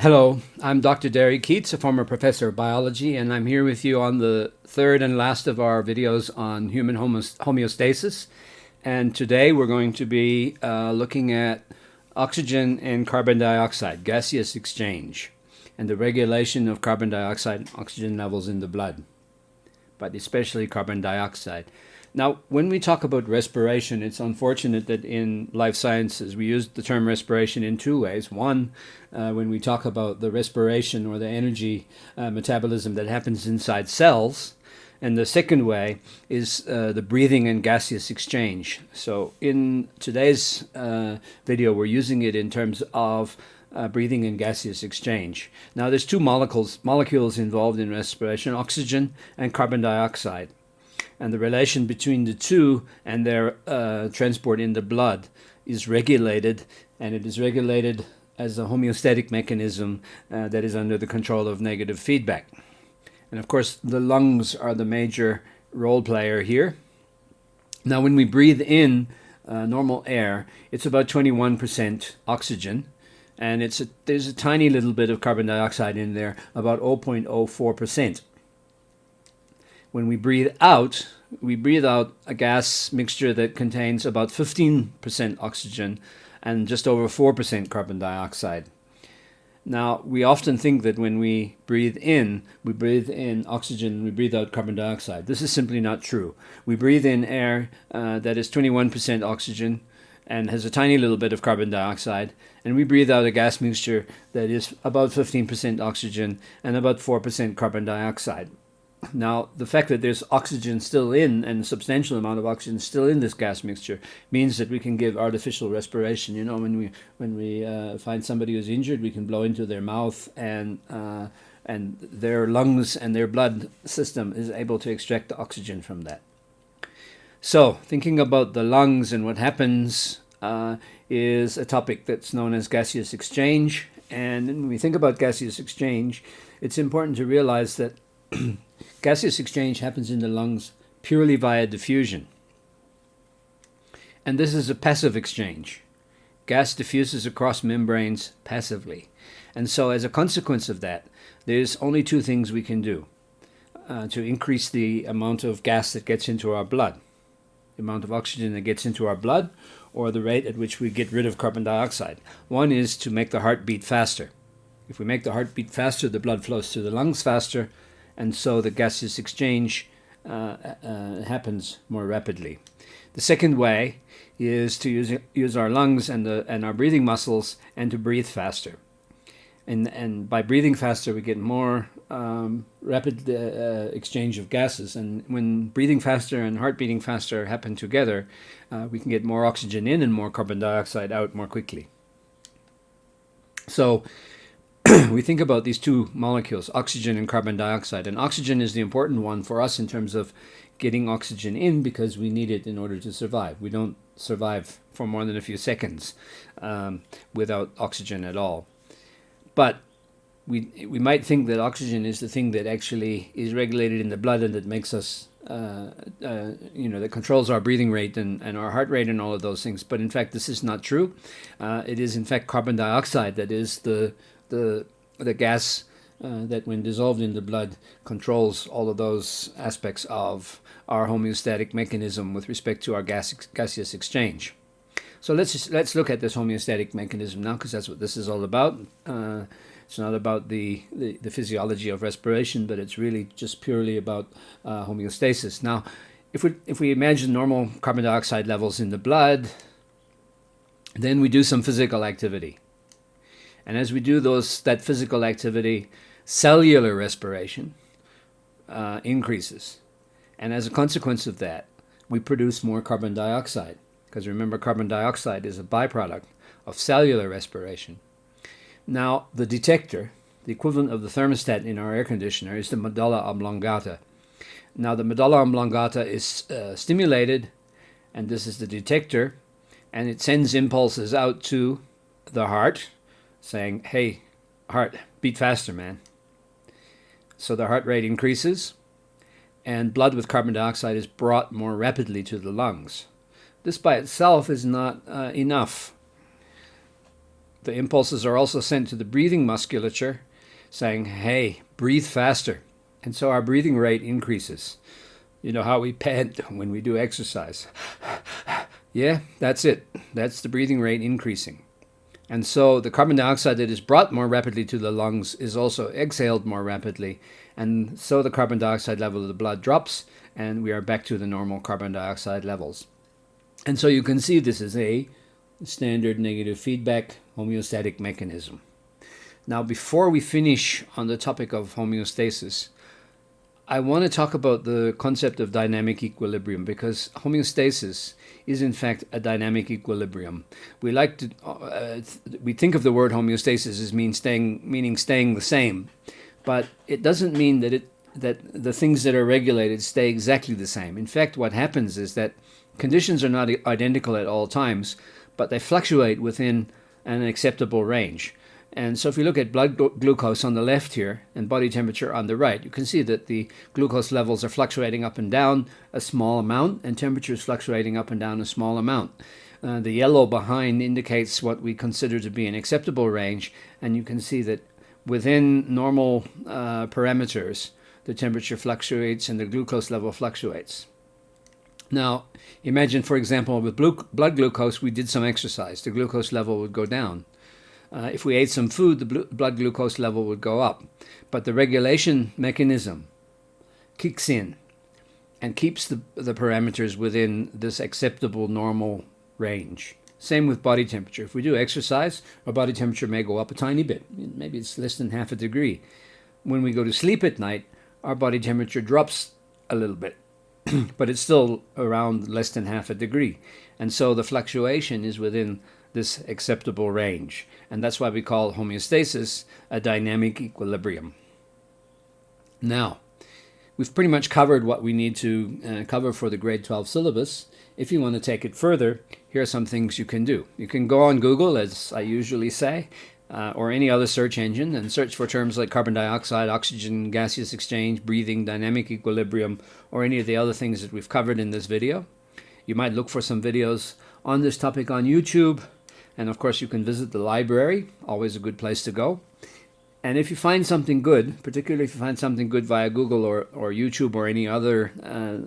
Hello, I'm Dr. Derry Keats, a former professor of biology, and I'm here with you on the third and last of our videos on human homeostasis. And today we're going to be looking at oxygen and carbon dioxide, gaseous exchange, and the regulation of carbon dioxide and oxygen levels in the blood, but especially carbon dioxide. Now, when we talk about respiration, it's unfortunate that in life sciences we use the term respiration in two ways. One, when we talk about the respiration or the energy metabolism that happens inside cells, and the second way is the breathing and gaseous exchange. So in today's video, we're using it in terms of breathing and gaseous exchange. Now, there's two molecules involved in respiration, oxygen and carbon dioxide. And the relation between the two and their transport in the blood is regulated, and it is regulated as a homeostatic mechanism that is under the control of negative feedback. And of course, the lungs are the major role player here. Now, when we breathe in normal air, it's about 21% oxygen, and there's a tiny little bit of carbon dioxide in there, about 0.04%. When we breathe out a gas mixture that contains about 15% oxygen and just over 4% carbon dioxide. Now, we often think that when we breathe in oxygen, we breathe out carbon dioxide. This is simply not true. We breathe in air that is 21% oxygen and has a tiny little bit of carbon dioxide, and we breathe out a gas mixture that is about 15% oxygen and about 4% carbon dioxide. Now, the fact that there's oxygen still in, and a substantial amount of oxygen still in this gas mixture, means that we can give artificial respiration. You know, when we find somebody who's injured, we can blow into their mouth, and their lungs and their blood system is able to extract the oxygen from that. So, thinking about the lungs and what happens is a topic that's known as gaseous exchange. And when we think about gaseous exchange, it's important to realize that gaseous exchange happens in the lungs purely via diffusion. And this is a passive exchange. Gas diffuses across membranes passively. And so as a consequence of that, there's only two things we can do to increase the amount of gas that gets into our blood, the amount of oxygen that gets into our blood, or the rate at which we get rid of carbon dioxide. One is to make the heart beat faster. If we make the heart beat faster, the blood flows through the lungs faster, and so the gaseous exchange happens more rapidly. The second way is to use our lungs and our breathing muscles and to breathe faster. And by breathing faster, we get more rapid exchange of gases. And when breathing faster and heart beating faster happen together, we can get more oxygen in and more carbon dioxide out more quickly. So we think about these two molecules, oxygen and carbon dioxide. And oxygen is the important one for us in terms of getting oxygen in because we need it in order to survive. We don't survive for more than a few seconds without oxygen at all. But we might think that oxygen is the thing that actually is regulated in the blood and that makes us, that controls our breathing rate and our heart rate and all of those things. But in fact, this is not true. It is in fact carbon dioxide that is the gas that when dissolved in the blood controls all of those aspects of our homeostatic mechanism with respect to our gaseous exchange. So let's look at this homeostatic mechanism now, because that's what this is all about. It's not about the physiology of respiration, but it's really just purely about homeostasis. Now, if we imagine normal carbon dioxide levels in the blood, then we do some physical activity. And as we do that physical activity, cellular respiration increases. And as a consequence of that, we produce more carbon dioxide. Because remember, carbon dioxide is a byproduct of cellular respiration. Now, the detector, the equivalent of the thermostat in our air conditioner, is the medulla oblongata. Now, the medulla oblongata is stimulated, and this is the detector, and it sends impulses out to the heart, saying, hey, heart, beat faster, man. So the heart rate increases, and blood with carbon dioxide is brought more rapidly to the lungs. This by itself is not enough. The impulses are also sent to the breathing musculature, saying, hey, breathe faster. And so our breathing rate increases. You know how we pant when we do exercise. Yeah, that's it. That's the breathing rate increasing. And so the carbon dioxide that is brought more rapidly to the lungs is also exhaled more rapidly. And so the carbon dioxide level of the blood drops, and we are back to the normal carbon dioxide levels. And so you can see this is a standard negative feedback homeostatic mechanism. Now, before we finish on the topic of homeostasis, I want to talk about the concept of dynamic equilibrium, because homeostasis is in fact a dynamic equilibrium. We think of the word homeostasis as meaning staying the same, but it doesn't mean that the things that are regulated stay exactly the same. In fact, what happens is that conditions are not identical at all times, but they fluctuate within an acceptable range. And so if you look at blood glucose on the left here and body temperature on the right, you can see that the glucose levels are fluctuating up and down a small amount, and temperature is fluctuating up and down a small amount. The yellow behind indicates what we consider to be an acceptable range, and you can see that within normal parameters, the temperature fluctuates and the glucose level fluctuates. Now, imagine, for example, with blood glucose, we did some exercise. The glucose level would go down. If we ate some food, the blood glucose level would go up. But the regulation mechanism kicks in and keeps the parameters within this acceptable normal range. Same with body temperature. If we do exercise, our body temperature may go up a tiny bit. Maybe it's less than half a degree. When we go to sleep at night, our body temperature drops a little bit, but it's still around less than half a degree. And so the fluctuation is within this acceptable range. And that's why we call homeostasis a dynamic equilibrium. Now, we've pretty much covered what we need to cover for the grade 12 syllabus. If you want to take it further, here are some things you can do. You can go on Google, as I usually say, or any other search engine, and search for terms like carbon dioxide, oxygen, gaseous exchange, breathing, dynamic equilibrium, or any of the other things that we've covered in this video. You might look for some videos on this topic on YouTube. And of course, you can visit the library, always a good place to go. And if you find something good, particularly if you find something good via Google or YouTube or any other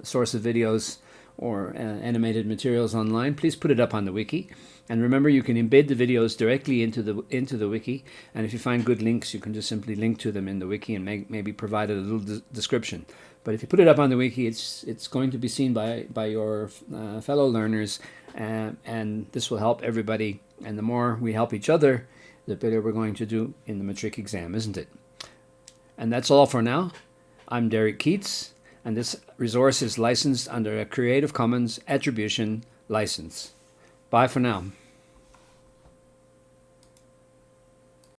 source of videos or animated materials online, please put it up on the wiki. And remember, you can embed the videos directly into the wiki. And if you find good links, you can just simply link to them in the wiki and maybe provide a little description. But if you put it up on the wiki, it's going to be seen by your fellow learners, and this will help everybody. And the more we help each other, the better we're going to do in the matric exam, isn't it? And that's all for now. I'm Derek Keats, and this resource is licensed under a Creative Commons Attribution license. Bye for now.